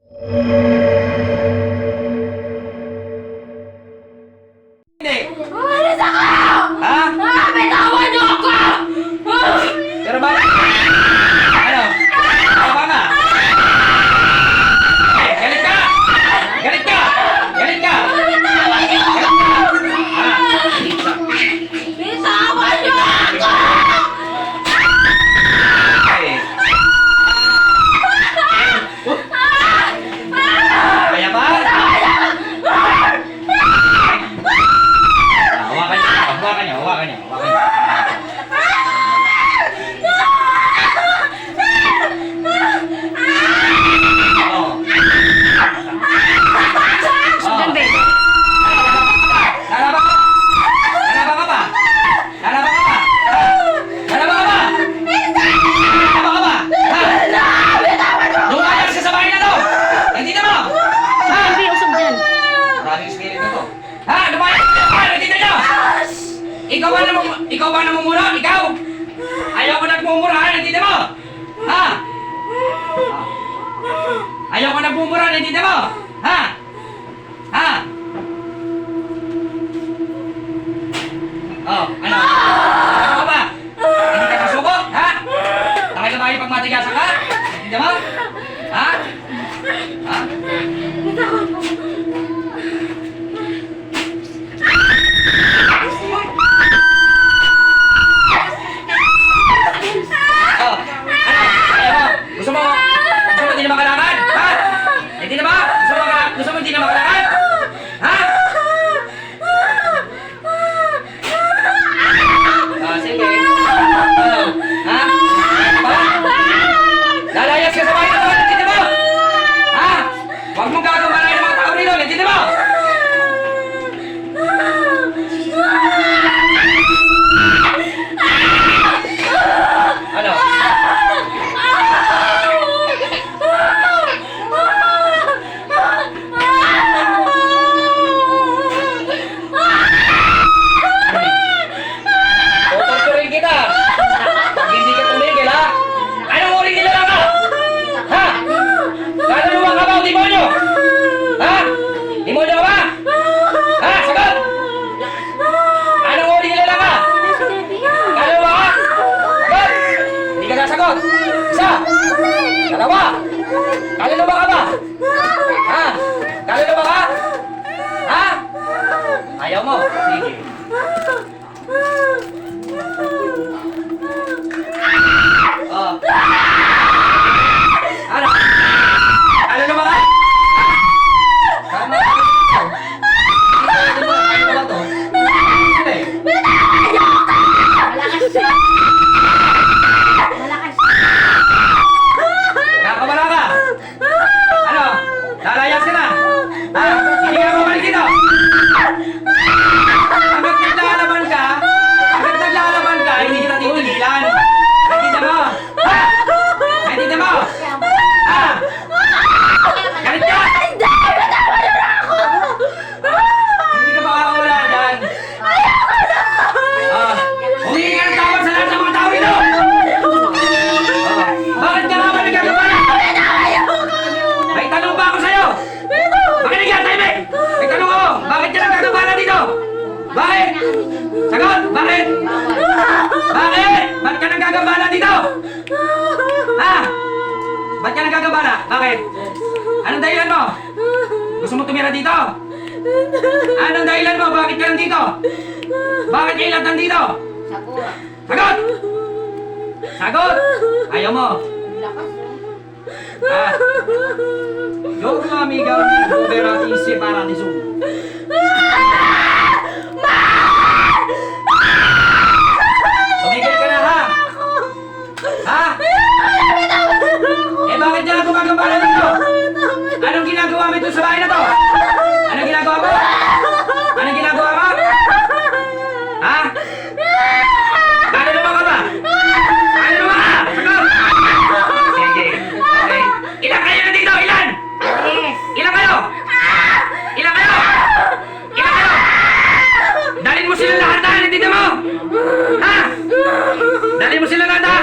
Hindi. Umalis ako! Ha? Bitawan niyo ako! Pero ba? Ano? Tama nga. Galit ka! Galit ka! Galit ka! Bitawan niyo ako! Bitawan niyo ako! Kaya ba? Hawakan niya, hawakan niya, hawakan niya, hawakan niya. Oh. Oh. Lalaban ka? Lalaban ka ba? Lalaban ka ba? Lalaban ka ba? Lalaban ka ba? Ha? Lumayas ka sa bahay na to! Nandito mo! Ha? Hindi, usog dyan. Maraming spirit na to. Ha? Lumayas ka sa bahay! Nandito nyo! Ikaw ba namumura? Ikaw? Ayaw ko nagmumura, ha? Nandito mo! Ha? Ayaw ko nagmumura, nandito mo! Ha? Ha? Oh, ano? Ano ba? Hindi ka masuko? Ha? Talaga ba yung pagmatigasan ka? Nandito mo? Ha? Ha? Oh, ano? Ayaw mo? Gusto mo hindi na makalakad? Ha? Hindi na ba? Gusto mo hindi na makalakad? Ha? Ah, sige. Ano? Ha? Ano ba? Lalayas ka sa bahay na to, nandito mo? Ha? Huwag mong gagawin ng mga tao rito, nandito mo? Ano? Tututuloy kita! Pag hindi ka tumigil, ha? Anong uri nila ka? Ha? Kaluluwa ka ba o demonyo? Ha? Demonyo ka ba? Ha? Sagot! Anong uri nila ka? Kaluluwa ka? Sagot! Hindi ka nasagot! Isa! Dalawa! Kaluluwa ka ba? Ha? Kaluluwa ka? Ha? Ayaw mo? Sige. Oh. Ano? Kaluluwa ka? Tama. Ano ba to? Sige. Malakas siya. Malakas. Kakabala ka? Ano? Lalayas ka na? Ha? Hindi ka babalik dito? Hanggat naglalaban ka, hindi kita titigilan. Nandito mo? Ha? Nandito mo? Ha? Galit ka? Hindi ka makakawala dyan. Humingi ka ng tawad sa lahat ng mga tao rito! Bakit ka naman nagkakabala? May tanong ba ako sa'yo? Makinig ka, Taimik! May tanong ako! Bakit ka nagkakabala dito? Bakit? Sagot! Bakit? Bakit? Ba't ka nagkakabala dito? Ha? Ba't ka nagkakabala? Bakit? Anong dahilan mo? Gusto mo tumira dito? Anong dahilan mo? Bakit ka nandito? Bakit kayo lahat nandito? Sagot! Sagot! Ayaw mo? Ah. Yo creo amiga mi volverá a ti separar de su. Tumigil ka na ha? Ha? Eh bakit niya ako gagambala dito? Anong ginagawa mo ito sa bahay na to? Anong ginagawa mo? Anong ginagawa mo? Ha? Kaluluwa ka ba? Kaluluwa ka! Sagot! Sige. Okay. Ilan kayo nandito? Ilan? Ilan kayo? Ilan kayo? Ilan kayo? Dalhin mo sila lahat na! Nandito mo! Ha? Dalhin mo sila lahat na!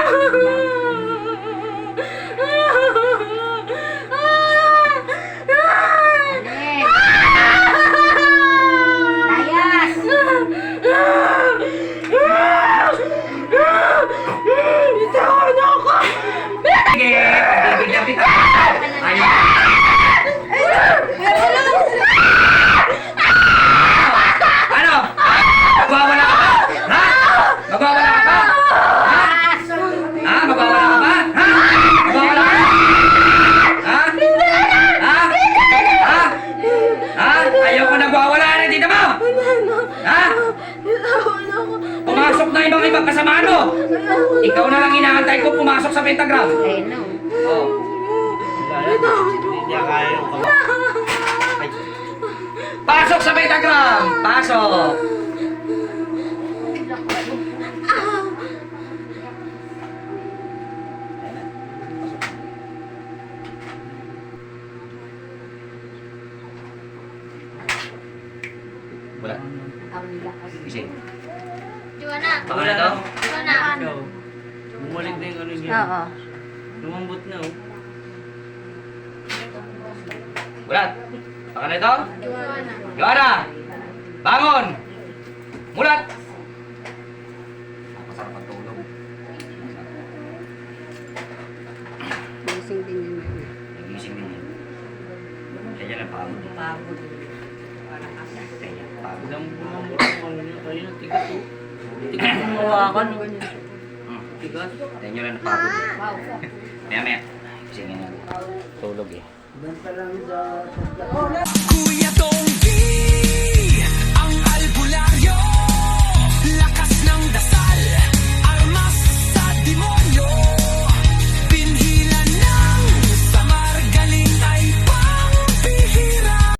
niya kaya yung kaba. Ay. Pasok sa Betagram! Pasok! Wala. Gising. Juana. Baka na to? Juana. Ikaw, bumalik na yung ano niya. Oo. Lumambot na oh. Wala. Baka na ito? Juana. Joanna! Bangon! Mulat! Masarap ang tulog. Gising din yun. Nagising din yan. Kaya lang pagod. Pagod. Kaya pagod. Ilang bumambot ang ano niya. Kaya tigas oh. Tigas yung Hawakan. tigas. Kaya nyo lang napagod. Maya. Gising yan. Tulog eh. Kuya Tonggi